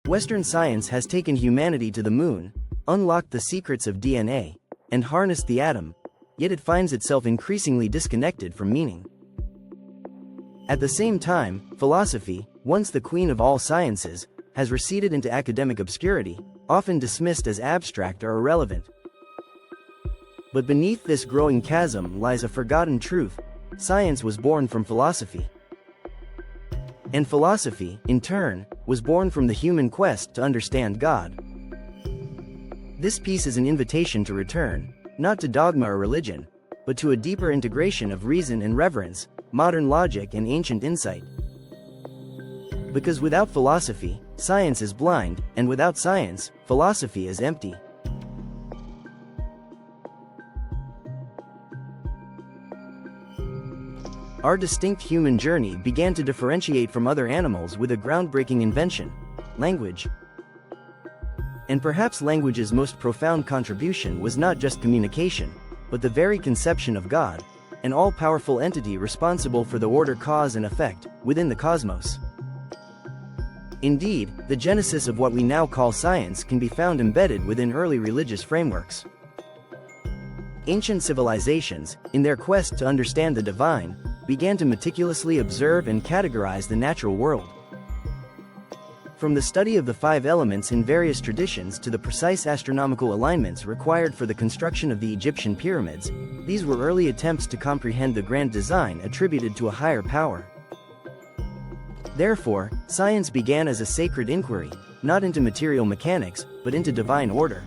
Western science has taken humanity to the moon, unlocked the secrets of DNA, and harnessed the atom, yet it finds itself increasingly disconnected from meaning. At the same time, philosophy, once the queen of all sciences, has receded into academic obscurity, often dismissed as abstract or irrelevant. But beneath this growing chasm lies a forgotten truth: science was born from philosophy. And philosophy, in turn, was born from the human quest to understand God. This piece is an invitation to return, not to dogma or religion, but to a deeper integration of reason and reverence, modern logic and ancient insight. Because without philosophy, science is blind, and without science, philosophy is empty. Our distinct human journey began to differentiate from other animals with a groundbreaking invention: language. And perhaps language's most profound contribution was not just communication, but the very conception of God, an all-powerful entity responsible for the order, cause and effect, within the cosmos. Indeed, the genesis of what we now call science can be found embedded within early religious frameworks. Ancient civilizations, in their quest to understand the divine, began to meticulously observe and categorize the natural world. From the study of the 5 elements in various traditions to the precise astronomical alignments required for the construction of the Egyptian pyramids, these were early attempts to comprehend the grand design attributed to a higher power. Therefore, science began as a sacred inquiry, not into material mechanics, but into divine order.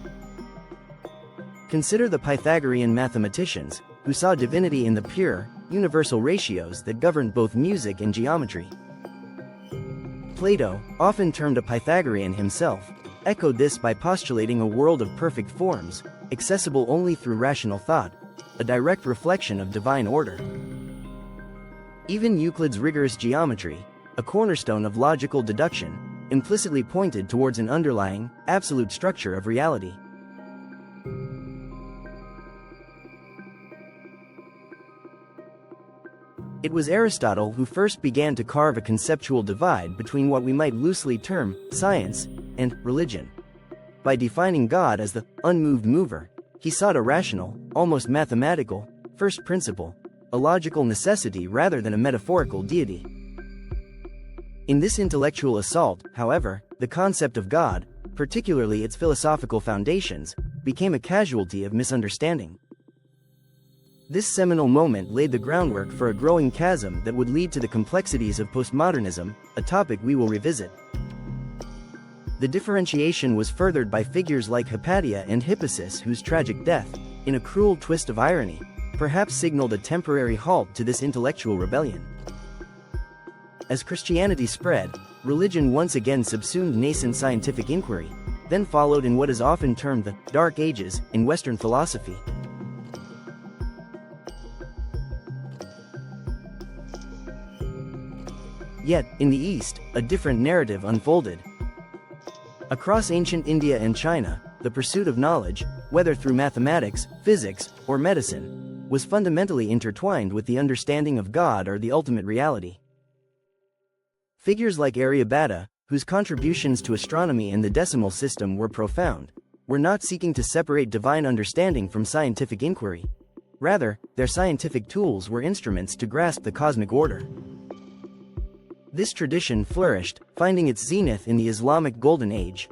Consider the Pythagorean mathematicians, who saw divinity in the pure, universal ratios that governed both music and geometry. Plato, often termed a Pythagorean himself, echoed this by postulating a world of perfect forms, accessible only through rational thought, a direct reflection of divine order. Even Euclid's rigorous geometry, a cornerstone of logical deduction, implicitly pointed towards an underlying, absolute structure of reality. It was Aristotle who first began to carve a conceptual divide between what we might loosely term science and religion. By defining God as the unmoved mover, he sought a rational, almost mathematical, first principle, a logical necessity rather than a metaphorical deity. In this intellectual assault, however, the concept of God, particularly its philosophical foundations, became a casualty of misunderstanding. This seminal moment laid the groundwork for a growing chasm that would lead to the complexities of postmodernism, a topic we will revisit. The differentiation was furthered by figures like Hypatia and Hippasus, whose tragic death, in a cruel twist of irony, perhaps signaled a temporary halt to this intellectual rebellion. As Christianity spread, religion once again subsumed nascent scientific inquiry, then followed in what is often termed the Dark Ages in Western philosophy. Yet, in the East, a different narrative unfolded. Across ancient India and China, the pursuit of knowledge, whether through mathematics, physics, or medicine, was fundamentally intertwined with the understanding of God or the ultimate reality. Figures like Aryabhata, whose contributions to astronomy and the decimal system were profound, were not seeking to separate divine understanding from scientific inquiry. Rather, their scientific tools were instruments to grasp the cosmic order. This tradition flourished, finding its zenith in the Islamic Golden Age.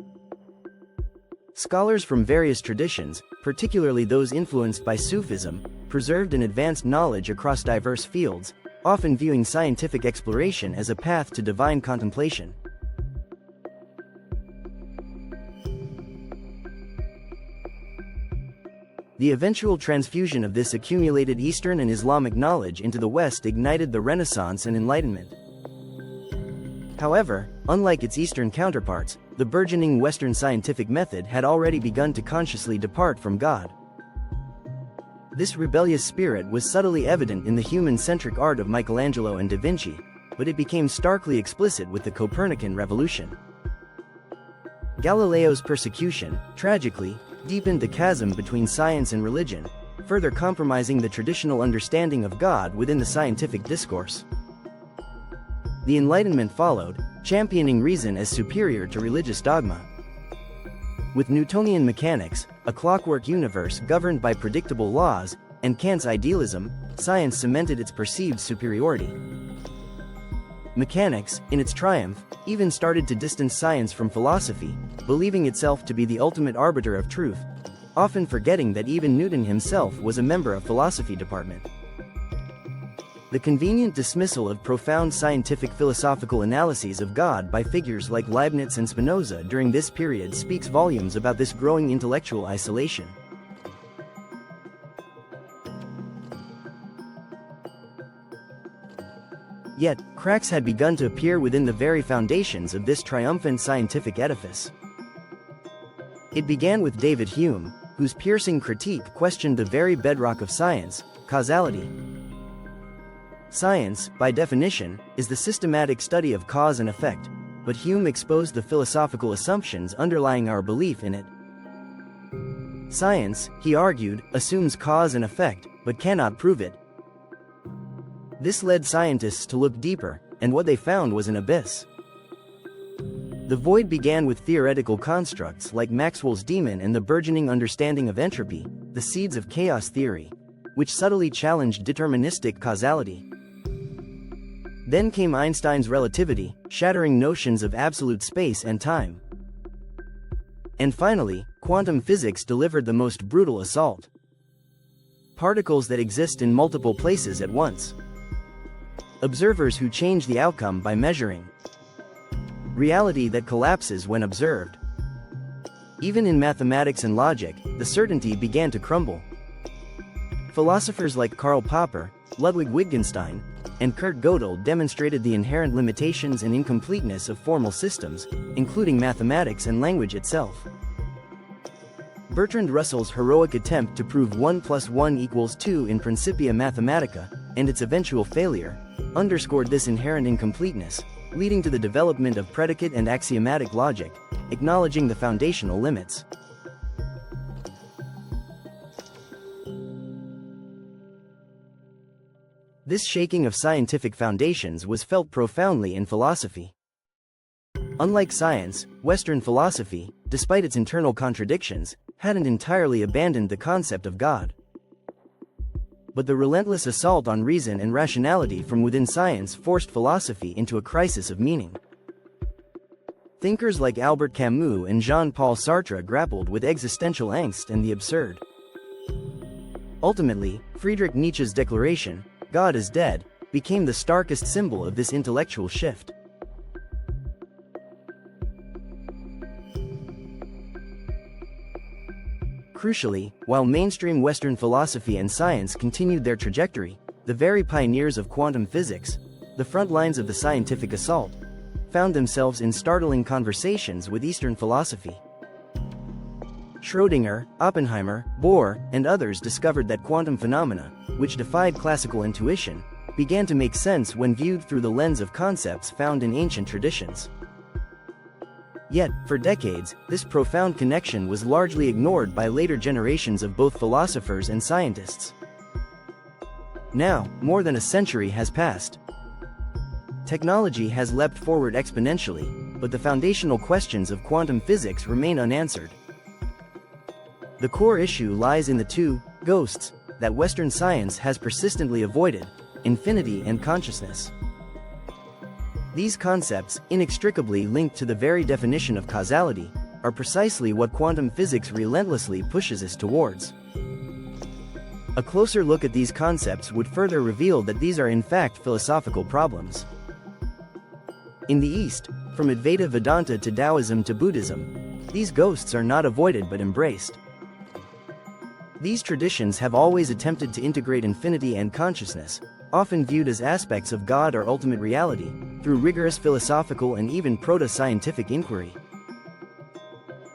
Scholars from various traditions, particularly those influenced by Sufism, preserved and advanced knowledge across diverse fields, often viewing scientific exploration as a path to divine contemplation. The eventual transfusion of this accumulated Eastern and Islamic knowledge into the West ignited the Renaissance and Enlightenment. However, unlike its Eastern counterparts, the burgeoning Western scientific method had already begun to consciously depart from God. This rebellious spirit was subtly evident in the human-centric art of Michelangelo and Da Vinci, but it became starkly explicit with the Copernican revolution. Galileo's persecution, tragically, deepened the chasm between science and religion, further compromising the traditional understanding of God within the scientific discourse. The Enlightenment followed, championing reason as superior to religious dogma. With Newtonian mechanics, a clockwork universe governed by predictable laws, and Kant's idealism, science cemented its perceived superiority. Mechanics, in its triumph, even started to distance science from philosophy, believing itself to be the ultimate arbiter of truth, often forgetting that even Newton himself was a member of philosophy department. The convenient dismissal of profound scientific philosophical analyses of God by figures like Leibniz and Spinoza during this period speaks volumes about this growing intellectual isolation. Yet, cracks had begun to appear within the very foundations of this triumphant scientific edifice. It began with David Hume, whose piercing critique questioned the very bedrock of science, causality. Science, by definition, is the systematic study of cause and effect, but Hume exposed the philosophical assumptions underlying our belief in it. Science, he argued, assumes cause and effect, but cannot prove it. This led scientists to look deeper, and what they found was an abyss. The void began with theoretical constructs like Maxwell's demon and the burgeoning understanding of entropy, the seeds of chaos theory, which subtly challenged deterministic causality. Then came Einstein's relativity, shattering notions of absolute space and time. And finally, quantum physics delivered the most brutal assault. Particles that exist in multiple places at once. Observers who change the outcome by measuring. Reality that collapses when observed. Even in mathematics and logic, the certainty began to crumble. Philosophers like Karl Popper, Ludwig Wittgenstein, and Kurt Gödel demonstrated the inherent limitations and incompleteness of formal systems, including mathematics and language itself. Bertrand Russell's heroic attempt to prove 1 + 1 = 2 in Principia Mathematica, and its eventual failure, underscored this inherent incompleteness, leading to the development of predicate and axiomatic logic, acknowledging the foundational limits. This shaking of scientific foundations was felt profoundly in philosophy. Unlike science, Western philosophy, despite its internal contradictions, hadn't entirely abandoned the concept of God. But the relentless assault on reason and rationality from within science forced philosophy into a crisis of meaning. Thinkers like Albert Camus and Jean-Paul Sartre grappled with existential angst and the absurd. Ultimately, Friedrich Nietzsche's declaration, "God is dead," became the starkest symbol of this intellectual shift. Crucially, while mainstream Western philosophy and science continued their trajectory, the very pioneers of quantum physics, the front lines of the scientific assault, found themselves in startling conversations with Eastern philosophy. Schrödinger, Oppenheimer, Bohr, and others discovered that quantum phenomena, which defied classical intuition, began to make sense when viewed through the lens of concepts found in ancient traditions. Yet, for decades, this profound connection was largely ignored by later generations of both philosophers and scientists. Now, more than a century has passed. Technology has leapt forward exponentially, but the foundational questions of quantum physics remain unanswered. The core issue lies in the two ghosts that Western science has persistently avoided: infinity and consciousness. These concepts, inextricably linked to the very definition of causality, are precisely what quantum physics relentlessly pushes us towards. A closer look at these concepts would further reveal that these are in fact philosophical problems. In the East, from Advaita Vedanta to Taoism to Buddhism, these ghosts are not avoided but embraced. These traditions have always attempted to integrate infinity and consciousness, often viewed as aspects of God or ultimate reality, through rigorous philosophical and even proto-scientific inquiry.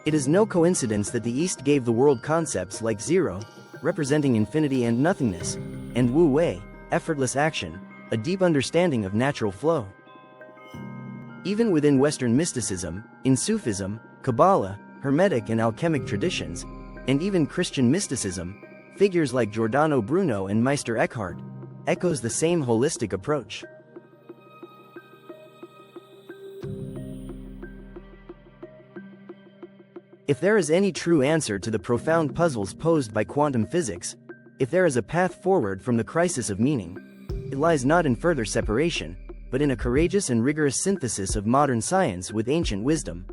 It is no coincidence that the East gave the world concepts like zero, representing infinity and nothingness, and wu-wei, effortless action, a deep understanding of natural flow. Even within Western mysticism, in Sufism, Kabbalah, Hermetic and alchemic traditions, and even Christian mysticism, figures like Giordano Bruno and Meister Eckhart echoes the same holistic approach. If there is any true answer to the profound puzzles posed by quantum physics, if there is a path forward from the crisis of meaning, it lies not in further separation, but in a courageous and rigorous synthesis of modern science with ancient wisdom.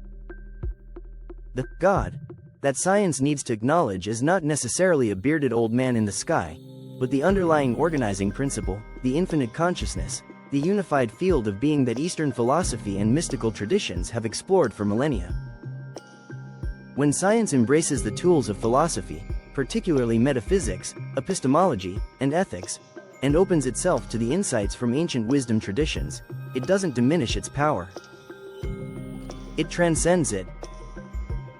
The God that science needs to acknowledge is not necessarily a bearded old man in the sky, but the underlying organizing principle, the infinite consciousness, the unified field of being that Eastern philosophy and mystical traditions have explored for millennia. When science embraces the tools of philosophy, particularly metaphysics, epistemology, and ethics, and opens itself to the insights from ancient wisdom traditions, it doesn't diminish its power. It transcends it.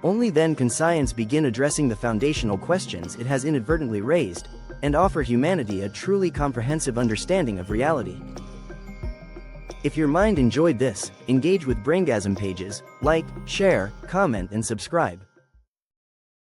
Only then can science begin addressing the foundational questions it has inadvertently raised, and offer humanity a truly comprehensive understanding of reality. If your mind enjoyed this, engage with Braingasm pages, like, share, comment and subscribe.